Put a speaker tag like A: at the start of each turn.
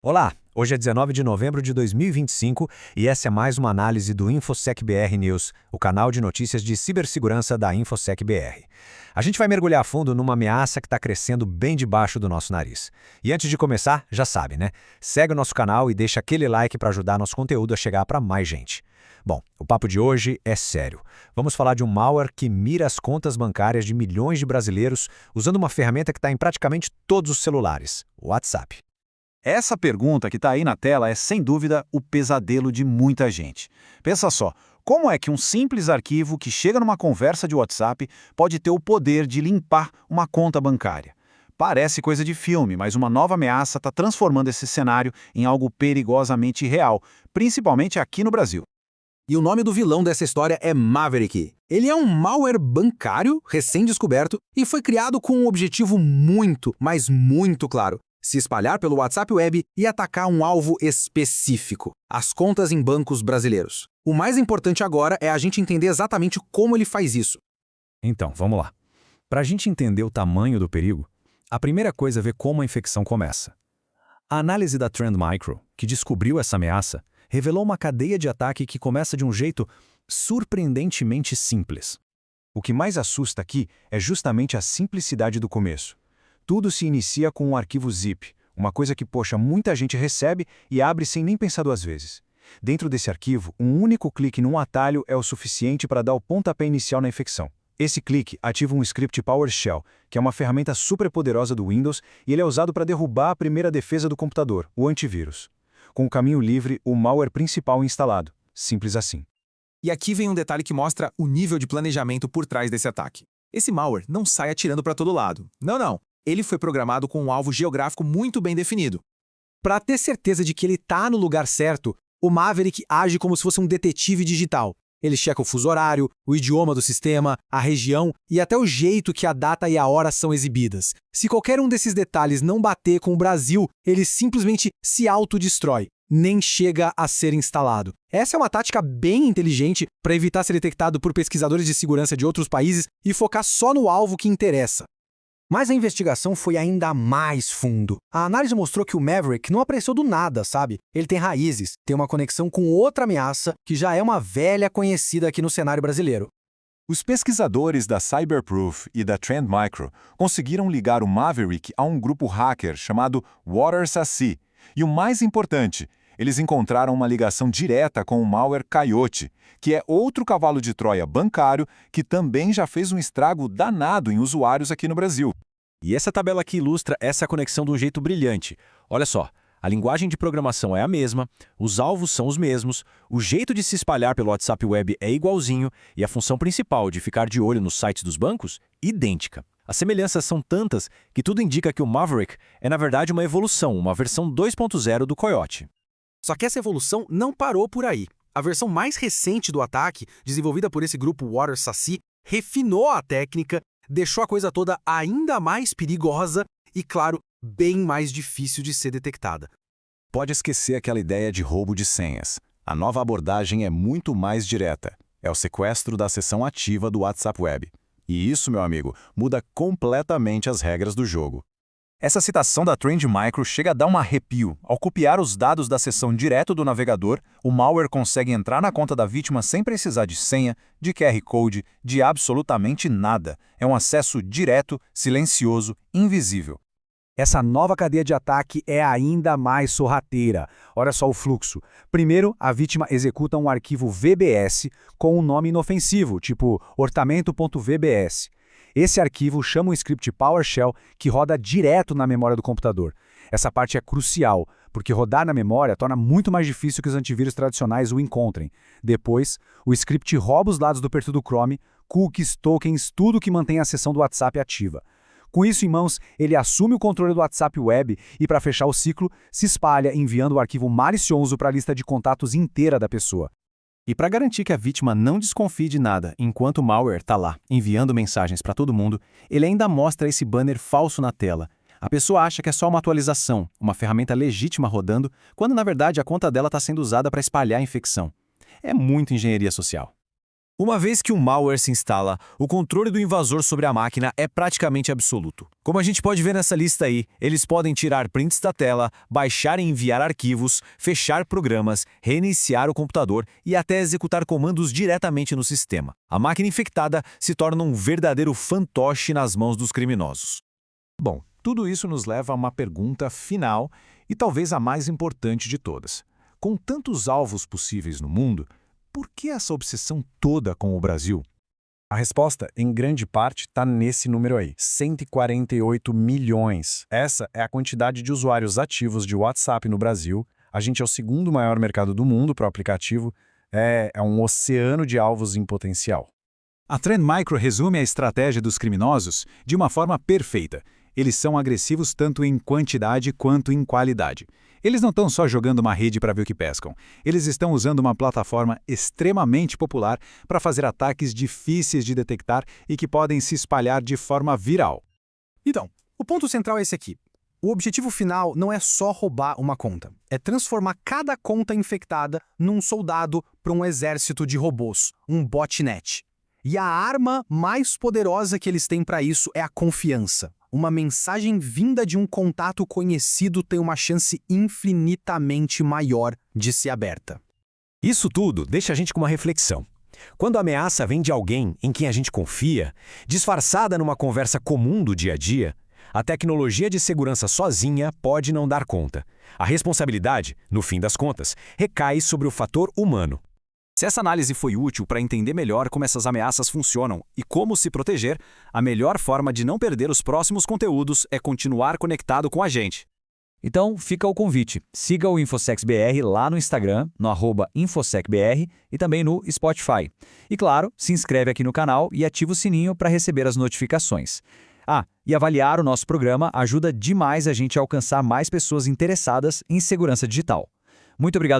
A: Olá, hoje é 19 de novembro de 2025 e essa é mais uma análise do InfoSec BR News, o canal de notícias de cibersegurança da InfoSec BR. A gente vai mergulhar a fundo numa ameaça que está crescendo bem debaixo do nosso nariz. E antes de começar, já sabe, né? Segue o nosso canal e deixa aquele like para ajudar nosso conteúdo a chegar para mais gente. Bom, o papo de hoje é sério. Vamos falar de um malware que mira as contas bancárias de milhões de brasileiros usando uma ferramenta que está em praticamente todos os celulares, o WhatsApp.
B: Essa pergunta que está aí na tela é, sem dúvida, o pesadelo de muita gente. Pensa só, como é que um simples arquivo que chega numa conversa de WhatsApp pode ter o poder de limpar uma conta bancária? Parece coisa de filme, mas uma nova ameaça está transformando esse cenário em algo perigosamente real, principalmente aqui no Brasil.
C: E o nome do vilão dessa história é Maverick. Ele é um malware bancário recém-descoberto e foi criado com um objetivo muito, mas muito claro: se espalhar pelo WhatsApp Web e atacar um alvo específico, as contas em bancos brasileiros. O mais importante agora é a gente entender exatamente como ele faz isso.
A: Então, vamos lá. Para a gente entender o tamanho do perigo, a primeira coisa é ver como a infecção começa. A análise da Trend Micro, que descobriu essa ameaça, revelou uma cadeia de ataque que começa de um jeito surpreendentemente simples.
B: O que mais assusta aqui é justamente a simplicidade do começo. Tudo se inicia com um arquivo zip, uma coisa que, muita gente recebe e abre sem nem pensar duas vezes. Dentro desse arquivo, um único clique num atalho é o suficiente para dar o pontapé inicial na infecção. Esse clique ativa um script PowerShell, que é uma ferramenta superpoderosa do Windows, e ele é usado para derrubar a primeira defesa do computador, o antivírus. Com o caminho livre, o malware principal instalado. Simples assim.
D: E aqui vem um detalhe que mostra o nível de planejamento por trás desse ataque. Esse malware não sai atirando para todo lado. Não. Ele foi programado com um alvo geográfico muito bem definido.
C: Para ter certeza de que ele está no lugar certo, o Maverick age como se fosse um detetive digital. Ele checa o fuso horário, o idioma do sistema, a região e até o jeito que a data e a hora são exibidas. Se qualquer um desses detalhes não bater com o Brasil, ele simplesmente se autodestrói, nem chega a ser instalado. Essa é uma tática bem inteligente para evitar ser detectado por pesquisadores de segurança de outros países e focar só no alvo que interessa. Mas a investigação foi ainda mais fundo. A análise mostrou que o Maverick não apareceu do nada, sabe? Ele tem raízes, tem uma conexão com outra ameaça que já é uma velha conhecida aqui no cenário brasileiro.
B: Os pesquisadores da Cyberproof e da Trend Micro conseguiram ligar o Maverick a um grupo hacker chamado WaterSASI. E o mais importante, eles encontraram uma ligação direta com o malware Coyote, que é outro cavalo de Troia bancário que também já fez um estrago danado em usuários aqui no Brasil.
A: E essa tabela aqui ilustra essa conexão de um jeito brilhante. Olha só, a linguagem de programação é a mesma, os alvos são os mesmos, o jeito de se espalhar pelo WhatsApp Web é igualzinho e a função principal de ficar de olho nos sites dos bancos, idêntica. As semelhanças são tantas que tudo indica que o Maverick é na verdade uma evolução, uma versão 2.0 do Coyote.
C: Só que essa evolução não parou por aí. A versão mais recente do ataque, desenvolvida por esse grupo WaterSASI, refinou a técnica, deixou a coisa toda ainda mais perigosa e, claro, bem mais difícil de ser detectada.
B: Pode esquecer aquela ideia de roubo de senhas. A nova abordagem é muito mais direta. É o sequestro da seção ativa do WhatsApp Web. E isso, meu amigo, muda completamente as regras do jogo. Essa citação da Trend Micro chega a dar um arrepio. Ao copiar os dados da seção direto do navegador, o malware consegue entrar na conta da vítima sem precisar de senha, de QR Code, de absolutamente nada. É um acesso direto, silencioso, invisível.
C: Essa nova cadeia de ataque é ainda mais sorrateira. Olha só o fluxo. Primeiro, a vítima executa um arquivo VBS com um nome inofensivo, tipo orçamento.vbs. Esse arquivo chama um script PowerShell que roda direto na memória do computador. Essa parte é crucial, porque rodar na memória torna muito mais difícil que os antivírus tradicionais o encontrem. Depois, o script rouba os dados do perfil do Chrome, cookies, tokens, tudo que mantém a seção do WhatsApp ativa. Com isso em mãos, ele assume o controle do WhatsApp Web e, para fechar o ciclo, se espalha enviando o arquivo malicioso para a lista de contatos inteira da pessoa.
A: E para garantir que a vítima não desconfie de nada enquanto o malware está lá, enviando mensagens para todo mundo, ele ainda mostra esse banner falso na tela. A pessoa acha que é só uma atualização, uma ferramenta legítima rodando, quando na verdade a conta dela está sendo usada para espalhar a infecção. É muito engenharia social.
E: Uma vez que um malware se instala, o controle do invasor sobre a máquina é praticamente absoluto. Como a gente pode ver nessa lista aí, eles podem tirar prints da tela, baixar e enviar arquivos, fechar programas, reiniciar o computador e até executar comandos diretamente no sistema. A máquina infectada se torna um verdadeiro fantoche nas mãos dos criminosos.
A: Bom, tudo isso nos leva a uma pergunta final e talvez a mais importante de todas. Com tantos alvos possíveis no mundo, por que essa obsessão toda com o Brasil?
B: A resposta, em grande parte, está nesse número aí, 148 milhões. Essa é a quantidade de usuários ativos de WhatsApp no Brasil. A gente é o segundo maior mercado do mundo para o aplicativo. É um oceano de alvos em potencial.
C: A Trend Micro resume a estratégia dos criminosos de uma forma perfeita. Eles são agressivos tanto em quantidade quanto em qualidade. Eles não estão só jogando uma rede para ver o que pescam. Eles estão usando uma plataforma extremamente popular para fazer ataques difíceis de detectar e que podem se espalhar de forma viral.
F: Então, o ponto central é esse aqui. O objetivo final não é só roubar uma conta. É transformar cada conta infectada num soldado para um exército de robôs, um botnet. E a arma mais poderosa que eles têm para isso é a confiança. Uma mensagem vinda de um contato conhecido tem uma chance infinitamente maior de ser aberta.
A: Isso tudo deixa a gente com uma reflexão. Quando a ameaça vem de alguém em quem a gente confia, disfarçada numa conversa comum do dia a dia, a tecnologia de segurança sozinha pode não dar conta. A responsabilidade, no fim das contas, recai sobre o fator humano.
E: Se essa análise foi útil para entender melhor como essas ameaças funcionam e como se proteger, a melhor forma de não perder os próximos conteúdos é continuar conectado com a gente. Então, fica o convite. Siga o InfoSecBR lá no Instagram, no @InfoSecBR e também no Spotify. E claro, se inscreve aqui no canal e ativa o sininho para receber as notificações. E avaliar o nosso programa ajuda demais a gente a alcançar mais pessoas interessadas em segurança digital. Muito obrigado